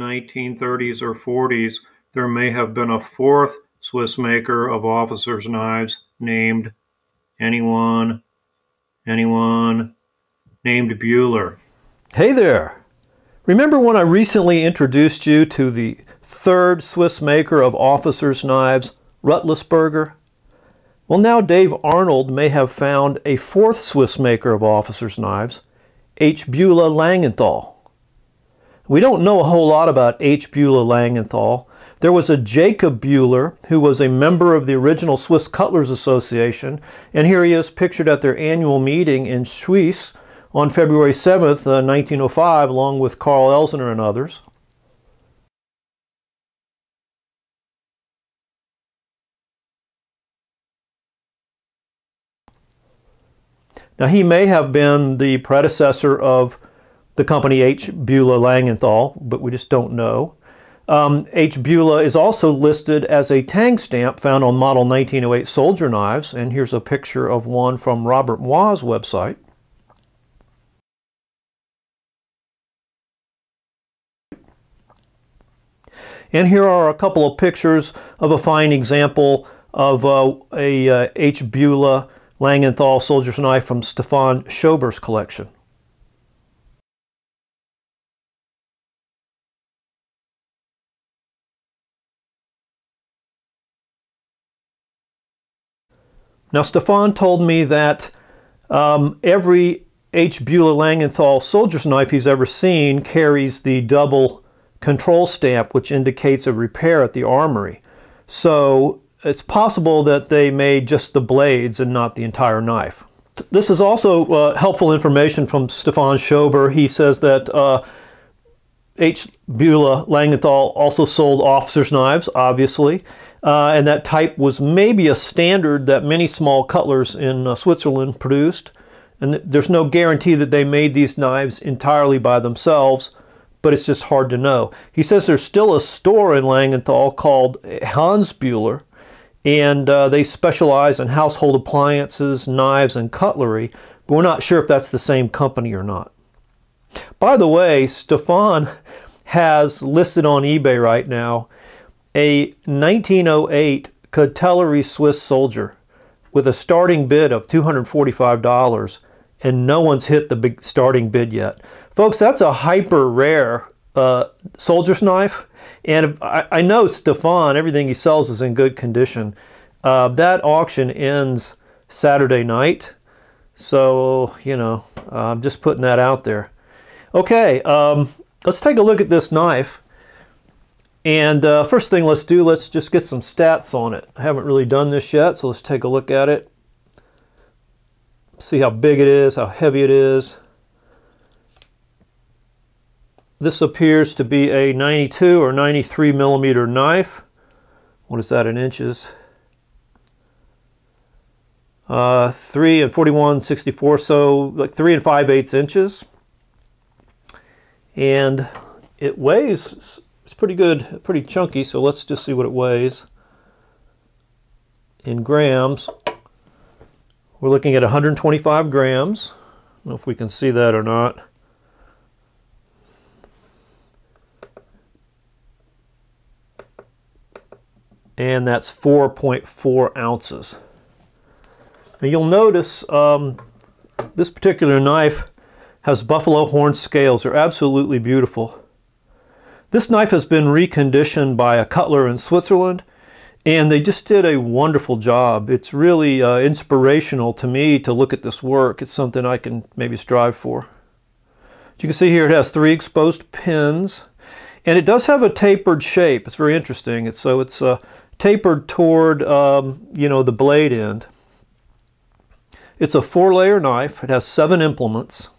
1930s or 40s, there may have been a fourth Swiss maker of officers' knives named anyone, named Buhler. Hey there! Remember when I recently introduced you to the third Swiss maker of officers' knives, Ruttlisberger? Well, now Dave Arnold may have found a fourth Swiss maker of officers' knives, H. Beulah Langenthal. We don't know a whole lot about H. Beulah Langenthal. There was a Jacob Buhler who was a member of the original Swiss Cutlers Association, and here he is pictured at their annual meeting in Schwyz on February 7th, 1905, along with Karl Elsner and others. Now, he may have been the predecessor of the company H. Beulah Langenthal, but we just don't know. H. Beulah is also listed as a tang stamp found on model 1908 soldier knives, and here's a picture of one from Robert Moi's website. And here are a couple of pictures of a fine example of a H. Beulah Langenthal soldier's knife from Stefan Schober's collection. Now, Stefan told me that every H. Beulah Langenthal soldier's knife he's ever seen carries the double control stamp, which indicates a repair at the armory. So it's possible that they made just the blades and not the entire knife. This is also helpful information from Stefan Schober. He says that H. Beulah Langenthal also sold officers' knives, obviously, and that type was maybe a standard that many small cutlers in Switzerland produced. And there's no guarantee that they made these knives entirely by themselves, but it's just hard to know. He says there's still a store in Langenthal called Hans Buhler, and they specialize in household appliances, knives, and cutlery, but we're not sure if that's the same company or not. By the way, Stefan has listed on eBay right now a 1908 cutlery Swiss soldier with a starting bid of $245, and no one's hit the big starting bid yet. Folks, that's a hyper rare soldier's knife. And I know Stefan, everything he sells is in good condition. That auction ends Saturday night. So, you know, I'm just putting that out there. Okay, let's take a look at this knife. And first thing let's just get some stats on it. I haven't really done this yet, so let's take a look at it. See how big it is, how heavy it is. This appears to be a 92 or 93 millimeter knife. What is that in inches? 3 and 41/64, so like 3 5/8 inches. And it weighs, it's pretty good, pretty chunky, so let's just see what it weighs. In grams, we're looking at 125 grams. I don't know if we can see that or not. And that's 4.4 ounces. Now you'll notice this particular knife has buffalo horn scales. They're absolutely beautiful. This knife has been reconditioned by a cutler in Switzerland, and they just did a wonderful job. It's really inspirational to me to look at this work. It's something I can maybe strive for. As you can see here, it has 3 exposed pins, and it does have a tapered shape. It's very interesting. It's tapered toward, you know, the blade end. It's a 4-layer knife. It has 7 implements,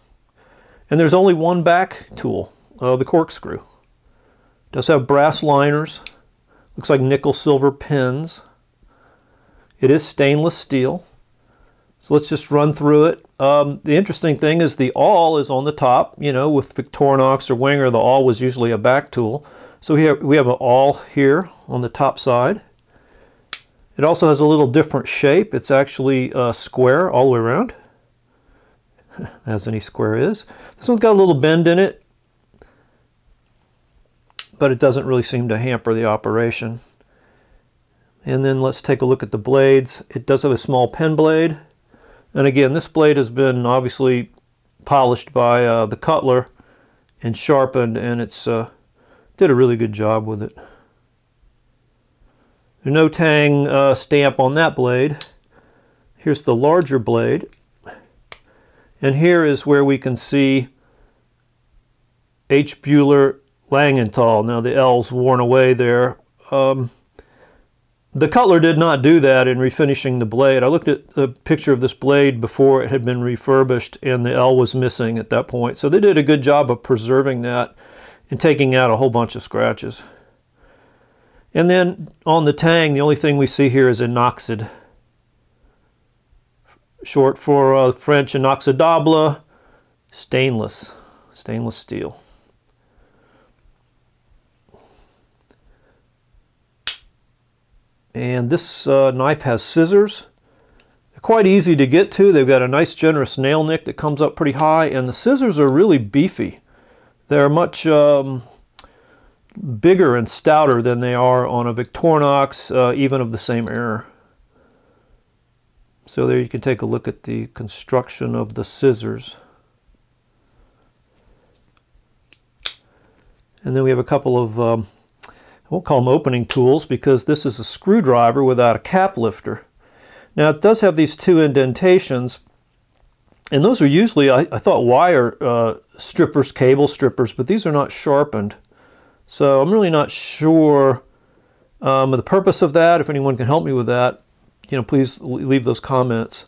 and there's only one back tool, the corkscrew. It does have brass liners. Looks like nickel silver pins. It is stainless steel. So let's just run through it. The interesting thing is the awl is on the top. You know, with Victorinox or Wenger, the awl was usually a back tool. So here we have an awl here on the top side. It also has a little different shape. It's actually square all the way around, as any square is. This one's got a little bend in it. but it doesn't really seem to hamper the operation. And then let's take a look at the blades. It does have a small pen blade. And again, this blade has been obviously polished by the cutler and sharpened, and it's did a really good job with it. There's no tang stamp on that blade. Here's the larger blade. And here is where we can see H. Beulah Langenthal. Now the L's worn away there. The cutler did not do that in refinishing the blade. I looked at a picture of this blade before it had been refurbished, and the L was missing at that point. So they did a good job of preserving that and taking out a whole bunch of scratches. And then on the tang, the only thing we see here is inoxide, short for French inoxydable, stainless steel. And this knife has scissors. They're quite easy to get to. They've got a nice generous nail nick that comes up pretty high, and the scissors are really beefy. They're much bigger and stouter than they are on a Victorinox, even of the same era. So there you can take a look at the construction of the scissors. And then we have a couple of, I won't call them opening tools, because this is a screwdriver without a cap lifter. Now it does have these two indentations, and those are usually, I thought, wire strippers, cable strippers, but these are not sharpened. So I'm really not sure of the purpose of that. If anyone can help me with that, please leave those comments.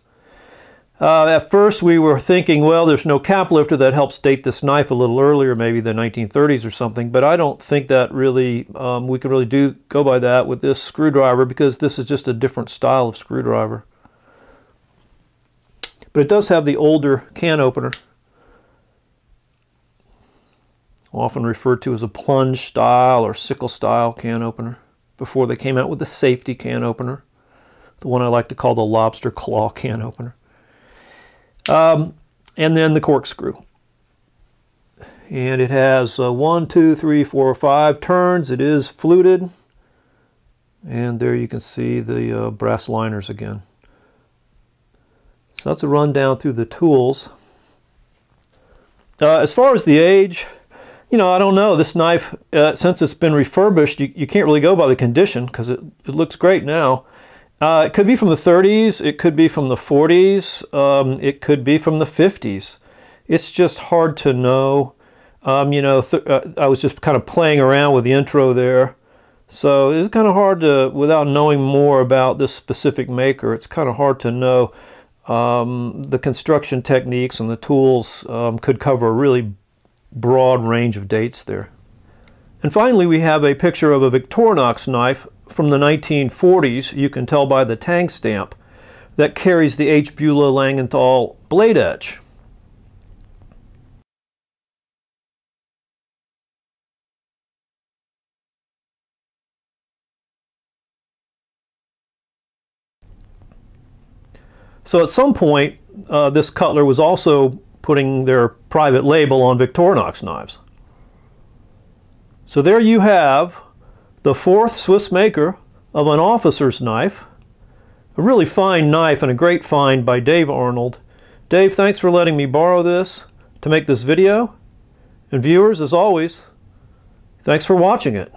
At first we were thinking, well, there's no cap lifter. That helps date this knife a little earlier, maybe the 1930s or something, but I don't think that really, we can really go by that with this screwdriver, because this is just a different style of screwdriver. But it does have the older can opener, often referred to as a plunge style or sickle style can opener, before they came out with the safety can opener, the one I like to call the lobster claw can opener. And then the corkscrew. And it has 1, 2, 3, 4, 5 turns. It is fluted. And there you can see the brass liners again. So that's a rundown through the tools. As far as the age, I don't know. This knife, since it's been refurbished, you can't really go by the condition, because it looks great now. It could be from the 30s, it could be from the 40s, it could be from the 50s. It's just hard to know. I was just kind of playing around with the intro there. So it's kind of hard to, without knowing more about this specific maker, it's kind of hard to know. The construction techniques and the tools could cover a really broad range of dates there. And finally, we have a picture of a Victorinox knife from the 1940s. You can tell by the tang stamp that carries the H. Beulah Langenthal blade edge. So at some point, this cutler was also putting their private label on Victorinox knives. So there you have the fourth Swiss maker of an officer's knife. A really fine knife, and a great find by Dave Arnold. Dave, thanks for letting me borrow this to make this video. And viewers, as always, thanks for watching it.